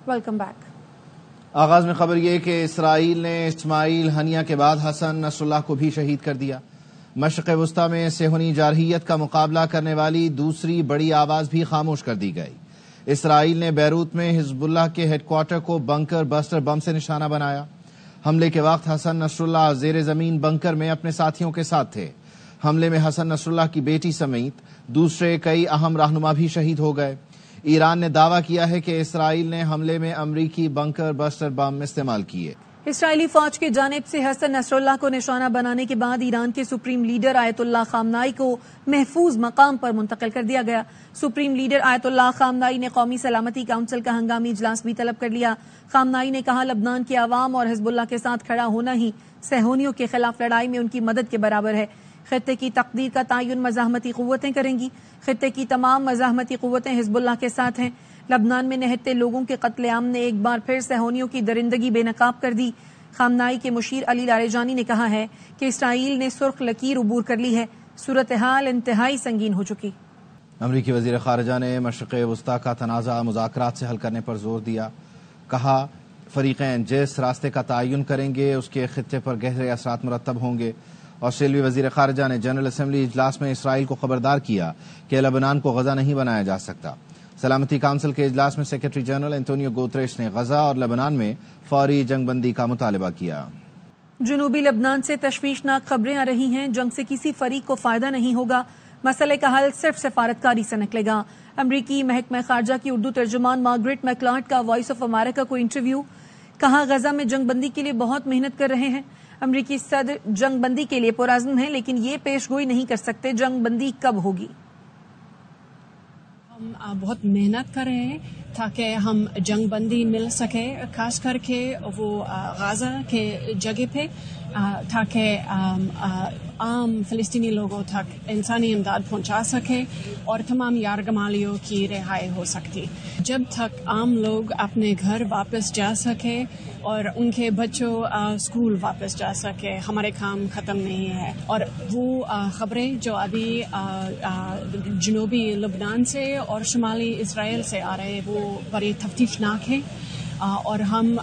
Welcome back. آغاز میں خبر یہ کہ اسرائیل نے اسماعیل ہنیہ کے بعد حسن نصر اللہ کو بھی شہید کر دیا۔ مشرق وسطی میں صہیونی جارحیت کا مقابلہ کرنے والی دوسری بڑی آواز بھی خاموش کر دی گئی۔ اسرائیل نے بیروت میں حزب اللہ کے ہیڈ کوارٹر کو بنکر بسٹر بم سے نشانہ بنایا۔ حملے کے وقت حسن نصر اللہ زیر زمین بنکر میں اپنے ساتھیوں کے ساتھ تھے۔ حملے میں حسن نصر اللہ کی بیٹی سمیت دوسرے کئی اہم رہنما بھی شہید ہو گئے۔ ایران نے دعویٰ کیا ہے کہ اسرائیل نے حملے میں امریکی بنکر بسٹر بم استعمال کیے۔ اسرائیلی فوج کی جانب سے حسن نصر اللہ کو نشانہ بنانے کے بعد ایران کے سپریم لیڈر آیت اللہ خامنائی کو محفوظ مقام پر منتقل کر دیا گیا۔ سپریم لیڈر آیت اللہ خامنائی نے قومی سلامتی کونسل کا ہنگامی اجلاس بھی طلب کر لیا۔ خامنائی نے کہا لبنان کے عوام اور حزب اللہ کے ساتھ کھڑا ہونا ہی صہیونیوں کے خلاف لڑائی میں ان کی مدد کے برابر ہے۔ خطے کی تقدیر کا تعین مزاحمتی قوتیں کریں گی۔ خطے کی تمام مزاحمتی قوتیں حزب اللہ کے ساتھ ہیں۔ لبنان میں نہتے لوگوں کے قتل عام نے ایک بار پھر صہیونیوں کی درندگی بے نقاب کر دی۔ خامنائی کے مشیر علی لاریجانی نے کہا ہے کہ اسرائیل نے سرخ لکیر عبور کر لی ہے، صورتحال انتہائی سنگین ہو چکی۔ امریکی وزیر خارجہ نے مشرق وسطی کا تنازع مذاکرات سے حل کرنے پر زور دیا۔ کہا فریقین جس راستے کا تعین کریں گے اس کے خطے پر گہرے اثرات مرتب ہوں گے۔ آسٹریلوی وزیر خارجہ نے جنرل اسمبلی اجلاس میں اسرائیل کو خبردار کیا کہ لبنان کو غزہ نہیں بنایا جا سکتا۔ سلامتی کونسل کے اجلاس میں سیکرٹری جنرل انتونیو گوتریش نے غزہ اور لبنان میں فوری جنگ بندی کا مطالبہ کیا۔ جنوبی لبنان سے تشویشناک خبریں آ رہی ہیں، جنگ سے کسی فریق کو فائدہ نہیں ہوگا، مسئلے کا حل صرف سفارتکاری سے نکلے گا۔ امریکی محکمہ خارجہ کی اردو ترجمان مارگریٹ میکلارڈ کا وائس آف امریکہ کو انٹرویو۔ کہا غزہ میں جنگ بندی کے لیے بہت محنت کر رہے ہیں۔ امریکی صدر جنگ بندی کے لیے پرعزم ہیں لیکن یہ پیش گوئی نہیں کر سکتے جنگ بندی کب ہوگی۔ ہم بہت محنت کر رہے ہیں تاکہ ہم جنگ بندی مل سکے، خاص کر کے وہ غزہ کے جگہ پہ، تاکہ عام فلسطینی لوگوں تک انسانی امداد پہنچا سکے اور تمام یارغمالیوں کی رہائی ہو سکتی۔ جب تک عام لوگ اپنے گھر واپس جا سکے اور ان کے بچوں اسکول واپس جا سکے، ہمارے کام ختم نہیں ہے۔ اور وہ خبریں جو ابھی جنوبی لبنان سے اور شمالی اسرائیل سے آ رہے ہیں وہ بڑی تفتیشناک ہیں، اور ہم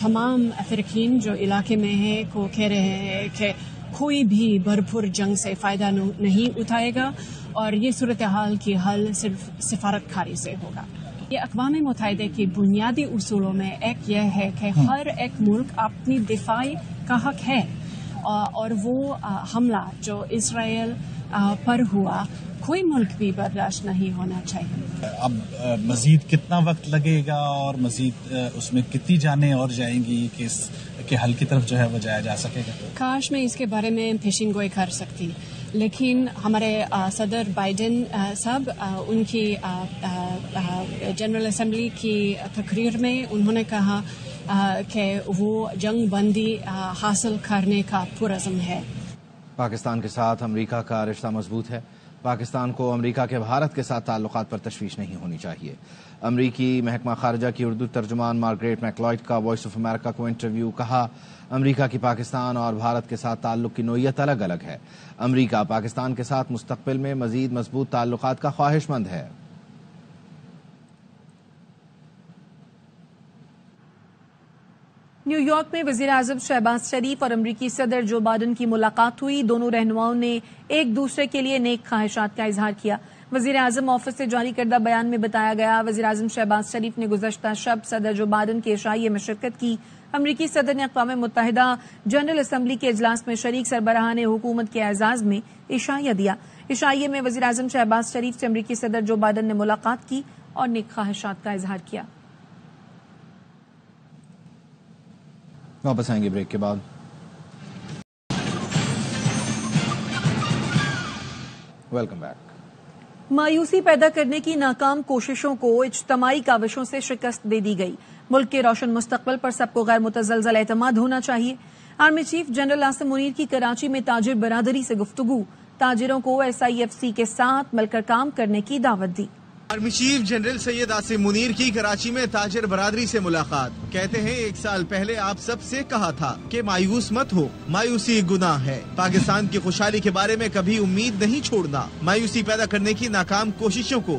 تمام فریقین جو علاقے میں ہیں کو کہہ رہے ہیں کہ کوئی بھی بھرپور جنگ سے فائدہ نہیں اٹھائے گا اور یہ صورتحال کی حل صرف سفارتکاری سے ہوگا۔ یہ اقوام متحدہ کی بنیادی اصولوں میں ایک یہ ہے کہ ہر ایک ملک اپنی دفاعی کا حق ہے، اور وہ حملہ جو اسرائیل پر ہوا کوئی ملک بھی برداشت نہیں ہونا چاہیے۔ اب مزید کتنا وقت لگے گا اور مزید اس میں کتنی جانیں اور جائیں گی کہ اس کے حل کی طرف جو ہے وہ جایا جا سکے گا؟ کاش میں اس کے بارے میں پیشین گوئی کر سکتی، لیکن ہمارے صدر بائیڈن صاحب ان کی جنرل اسمبلی کی تقریر میں انہوں نے کہا کہ وہ جنگ بندی حاصل کرنے کا پرعزم ہے۔ پاکستان کے ساتھ امریکہ کا رشتہ مضبوط ہے۔ پاکستان کو امریکہ کے بھارت کے ساتھ تعلقات پر تشویش نہیں ہونی چاہیے۔ امریکی محکمہ خارجہ کی اردو ترجمان مارگریٹ میکلارڈ کا وائس آف امریکہ کو انٹرویو۔ کہا امریکہ کی پاکستان اور بھارت کے ساتھ تعلق کی نوعیت الگ الگ ہے۔ امریکہ پاکستان کے ساتھ مستقبل میں مزید مضبوط تعلقات کا خواہش مند ہے۔ نیو یارک میں وزیر اعظم شہباز شریف اور امریکی صدر جو بائیڈن کی ملاقات ہوئی۔ دونوں رہنماؤں نے ایک دوسرے کے لیے نیک خواہشات کا اظہار کیا۔ وزیر اعظم آفس سے جاری کردہ بیان میں بتایا گیا، وزیر اعظم شہباز شریف نے گزشتہ شب صدر جو بائیڈن کے عشائیے میں شرکت کی۔ امریکی صدر نے اقوام متحدہ جنرل اسمبلی کے اجلاس میں شریک سربراہان حکومت کے اعزاز میں عشائیہ دیا۔ عشائیے میں وزیر اعظم شہباز شریف سے امریکی صدر جو بائیڈن نے ملاقات کی اور نیک خواہشات کا اظہار کیا۔ واپس آئیں گے بریک کے بعد۔ Welcome back. مایوسی پیدا کرنے کی ناکام کوششوں کو اجتماعی کاوشوں سے شکست دے دی گئی۔ ملک کے روشن مستقبل پر سب کو غیر متزلزل اعتماد ہونا چاہیے۔ Army chief general Asim Munir کی کراچی میں تاجر برادری سے گفتگو۔ تاجروں کو SIFC کے ساتھ مل کر کام کرنے کی دعوت دی۔ Army chief general Syed Asim Munir کی کراچی میں تاجر برادری سے ملاقات۔ کہتے ہیں 1 سال پہلے آپ سب سے کہا تھا کہ مایوس مت ہو، مایوسی گناہ ہے۔ پاکستان کی خوشحالی کے بارے میں کبھی امید نہیں چھوڑنا۔ مایوسی پیدا کرنے کی ناکام کوششوں کو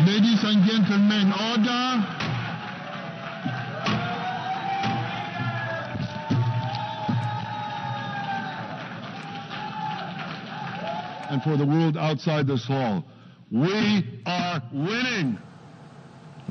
Ladies and gentlemen, order. And for the world outside this hall, we are winning.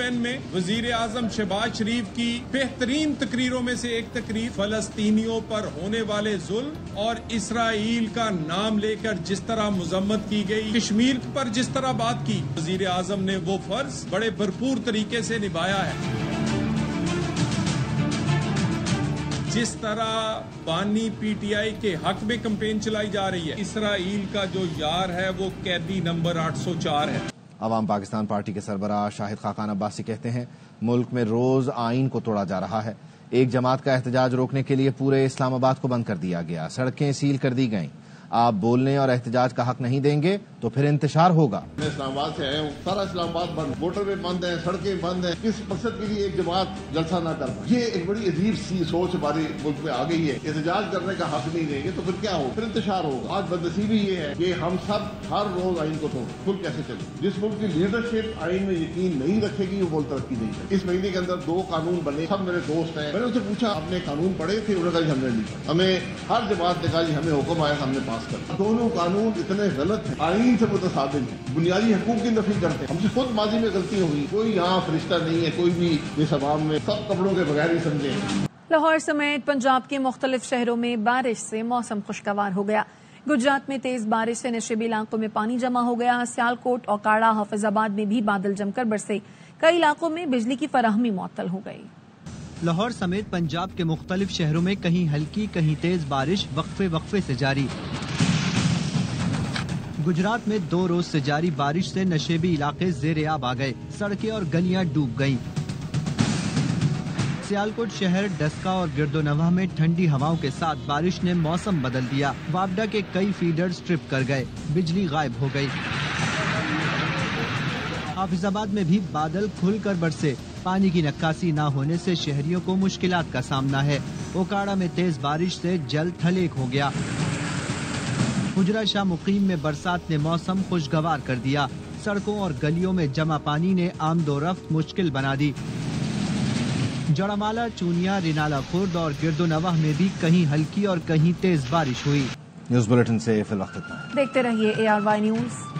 UN میں وزیر اعظم شہباز شریف کی بہترین تقریروں میں سے ایک تقریر فلسطینیوں پر ہونے والے ظلم اور اسرائیل کا نام لے کر جس طرح مذمت کی گئی، کشمیر پر جس طرح بات کی، وزیر اعظم نے وہ فرض بڑے بھرپور طریقے سے نبھایا ہے۔ جس طرح بانی پی ٹی آئی کے حق میں کمپین چلائی جا رہی ہے، اسرائیل کا جو یار ہے وہ قیدی نمبر 804 ہے۔ عوام پاکستان پارٹی کے سربراہ شاہد خاقان عباسی کہتے ہیں ملک میں روز آئین کو توڑا جا رہا ہے۔ ایک جماعت کا احتجاج روکنے کے لیے پورے اسلام آباد کو بند کر دیا گیا، سڑکیں سیل کر دی گئیں۔ آپ بولنے اور احتجاج کا حق نہیں دیں گے تو پھر انتشار ہوگا۔ میں اسلام آباد سے آیا ہوں، سارا اسلام آباد بند، موٹر وے بند ہیں، سڑکیں بند ہیں، کس مقصد کے لیے ایک جماعت جلسہ نہ کر پائے؟ یہ ایک بڑی عجیب سی سوچ ہمارے ملک میں آ گئی ہے۔ احتجاج کرنے کا حق نہیں دیں گے تو پھر کیا ہوگا؟ پھر انتشار ہوگا۔ آج بدنصیبی یہ ہے کہ ہم سب ہر روز آئین کو توڑیں، ملک کیسے چلے؟ جس ملک کی لیڈرشپ آئین میں یقین نہیں رکھے گی وہ ملک ترقی نہیں کرے۔ اس مہینے کے اندر 2 قانون بنے، سب میرے دوست ہیں، میں نے ان سے پوچھا آپ نے قانون پڑھے تھے؟ انہوں نے کہا جی ہم نے نہیں پڑھے۔ ہمیں ہر جماعت نے کہا جی ہمیں حکم آیا ہم نے پاس کر۔ دونوں قانون اتنے غلط ہیں، آئین سے متصادم ہیں، بنیادی حقوق کی نفی کرتے ہیں۔ ہم سے خود ماضی میں غلطی ہوئی، کوئی یہاں فرشتہ نہیں ہے، کوئی بھی اس عوام میں سب کپڑوں کے بغیر ہی سمجھے۔ لاہور سمیت پنجاب کے مختلف شہروں میں بارش سے موسم خوشگوار ہو گیا۔ گجرات میں تیز بارش سے نشیبی علاقوں میں پانی جمع ہو گیا۔ سیالکوٹ، اوکاڑا، حافظ آباد میں بھی بادل جم کر برسے۔ کئی علاقوں میں بجلی کی فراہمی معطل ہو گئی۔ لاہور سمیت پنجاب کے مختلف شہروں میں کہیں ہلکی کہیں تیز بارش وقفے سے جاری۔ گجرات میں 2 روز سے جاری بارش سے نشیبی علاقے زیر آب آ گئے، سڑکیں اور گلیاں ڈوب گئیں۔ سیالکوٹ شہر، ڈسکا اور گردونواح میں ٹھنڈی ہواؤں کے ساتھ بارش نے موسم بدل دیا۔ وابڈا کے کئی فیڈرز ٹرپ کر گئے، بجلی غائب ہو گئی۔ حافظ آباد میں بھی بادل کھل کر برسے، پانی کی نکاسی نہ ہونے سے شہریوں کو مشکلات کا سامنا ہے۔ اوکاڑا میں تیز بارش سے جل تھل ایک ہو گیا۔ حجرہ شاہ مقیم میں برسات نے موسم خوشگوار کر دیا، سڑکوں اور گلیوں میں جمع پانی نے آمد و رفت مشکل بنا دی۔ جڑامالہ، چونیا، رینالہ خورد اور گردونواح میں بھی کہیں ہلکی اور کہیں تیز بارش ہوئی۔ نیوز بلیٹن سے فی الوقت اتنا۔ دیکھتے رہیے ARY نیوز۔